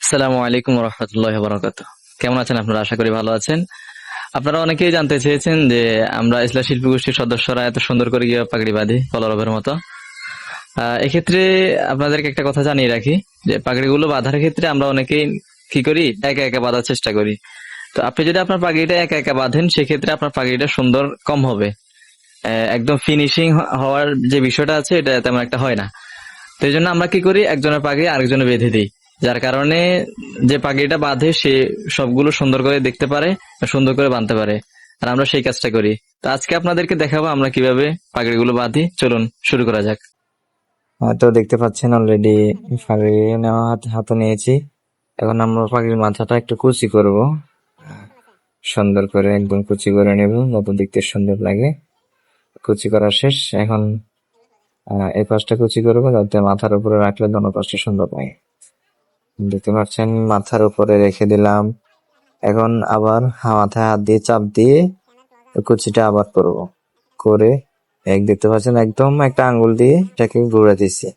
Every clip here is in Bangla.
আসসালামু আলাইকুম রহমতুল্লাহি বারাকাতুহু। কেমন আছেন আপনারা? আশা করি ভালো আছেন। আপনারা অনেকেই জানতে চেয়েছেন যে আমরা ইসলাম শিল্পী গোষ্ঠীর সদস্যরা এত সুন্দর করে গিয়ে পাগড়ি বাঁধি কলরবের মতো। এক্ষেত্রে আপনাদেরকে একটা কথা জানিয়ে রাখি যে পাগড়িগুলো বাঁধার ক্ষেত্রে আমরা অনেকেই কি করি, একা একা বাঁধার চেষ্টা করি। তো আপনি যদি আপনার পাগড়িটা একা একা বাঁধেন, সেক্ষেত্রে আপনার পাগড়িটা সুন্দর কম হবে। একদম ফিনিশিং হওয়ার যে বিষয়টা আছে, এটা তেমন একটা হয় না। তো এই জন্য আমরা কি করি, একজনের পাগড়ি আরেকজনে বেঁধে দিই। যার কারণে যে পাগড়িটা বাঁধে সে সবগুলো সুন্দর করে দেখতে পারে, সুন্দর করে বাঁধতে পারে। আর আমরা সেই কাজটা করি। তো আজকে আপনাদেরকে দেখাবো আমরা কিভাবে পাগড়িগুলো বাঁধি। চলুন শুরু করা যাক। তো দেখতে পাচ্ছেন অলরেডি পাগড়ি নেওয়া হাতে নিয়েছি। এখন আমরা পাগড়ির মাথাটা একটু কুচি করব, সুন্দর করে একদম কুচি করে নেব যাতে দেখতে সুন্দর লাগে। কুচি করা শেষ। এখন এই পাশটা কুচি করব যাতে মাথার উপরে রাখলে দোনো পাশটা সুন্দর লাগে। দেখতে পাচ্ছেন মাথার উপরে রেখে দিলাম। এখন আবার মাথায় হাত দিয়ে চাপ দিয়ে কুচিটা আবার করব। করে দেখতে পাচ্ছেন একদম একটা আঙ্গুল দিয়ে এটাকে ঘুরে দিচ্ছি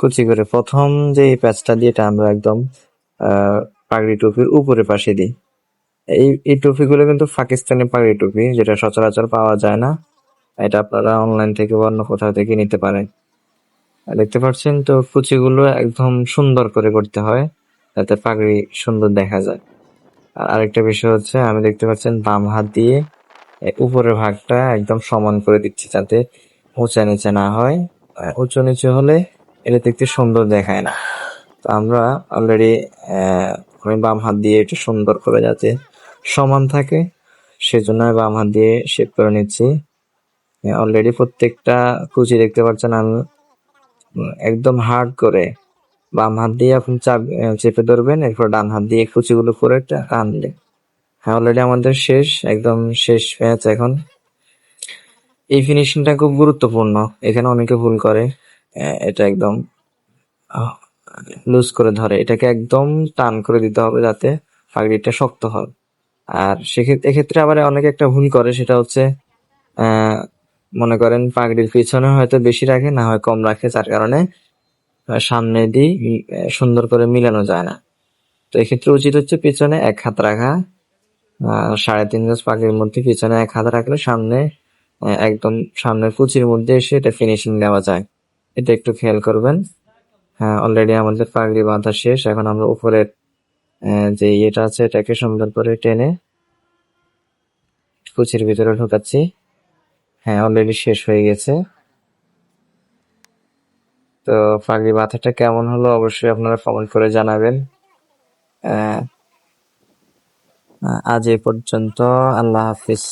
কুচি করে। প্রথম যে এই প্যাচটা দিয়ে এটা আমরা একদম পাগড়ি টুপির উপরে পাশে দিই। এই টুপিগুলো কিন্তু পাকিস্তানি পাগড়ি টুপি, যেটা সচরাচর পাওয়া যায় না। এটা আপনারা অনলাইন থেকে বা অন্য কোথাও থেকে নিতে পারেন। দেখতে পাচ্ছেন তো কুচিগুলো একদম সুন্দর করে করতে হয় যাতে পাগড়ি সুন্দর দেখা যায়। আর আরেকটা বিষয় হচ্ছে, আমি দেখতে পাচ্ছেন বাম হাত দিয়ে উপরের ভাগটা একদম সমান করে দিচ্ছি যাতে উঁচা নিচে না হয়। উঁচু নিচু হলে এটা দেখতে সুন্দর দেখায় না। তো আমরা অলরেডি আমি বাম হাত দিয়ে এটা সুন্দর করে যাতে সমান থাকে সেজন্য আমি বাম হাত দিয়ে শেপ করে নিচ্ছি। অলরেডি প্রত্যেকটা কুচি দেখতে পাচ্ছেন আমি একদম হার্ড করে বাম হাত দিয়ে আপনি চেপে ধরবেন, এরপর ডান হাত দিয়ে কুচিগুলো করে টানলে। হ্যাঁ, অলরেডি আমাদের শেষ, একদম শেষ ম্যাচ। এখন এই ফিনিশিংটা খুব গুরুত্বপূর্ণ। এখানে অনেকে ভুল করে, এটা একদম লুজ করে ধরে। এটাকে একদম টান করে দিতে হবে যাতে পাগড়িটা শক্ত হয়। আর এক্ষেত্রে আবার অনেকে একটা ভুল করে, সেটা হচ্ছে মনে করেন পাগড়ির পিছনে হয়তো বেশি রাখে, না হয় কম রাখে, যার কারণে সামনে দিয়ে সুন্দর করে মিলানো যায় না। তো এক্ষেত্রে উচিত হচ্ছে পিছনে এক হাত রাখা। 3.5 গজ পাগড়ির মধ্যে পিছনে এক হাত রাখলে সামনে একদম সামনের কুচির মধ্যে এসে এটা ফিনিশিং দেওয়া যায়। এটা একটু খেয়াল করবেন। হ্যাঁ, অলরেডি আমাদের পাগড়ি বাঁধা শেষ। এখন আমরা উপরের যে ইয়েটা আছে এটাকে সুন্দর করে টেনে কুচির ভিতরে ঢোকাচ্ছি। হ্যাঁ, অলরেডি শেষ হয়ে গেছে। তো পাগড়ি বাঁধাটা কেমন হলো অবশ্যই আপনারা কমেন্ট করে জানাবেন। আজ এ পর্যন্ত। আল্লাহ হাফিজ।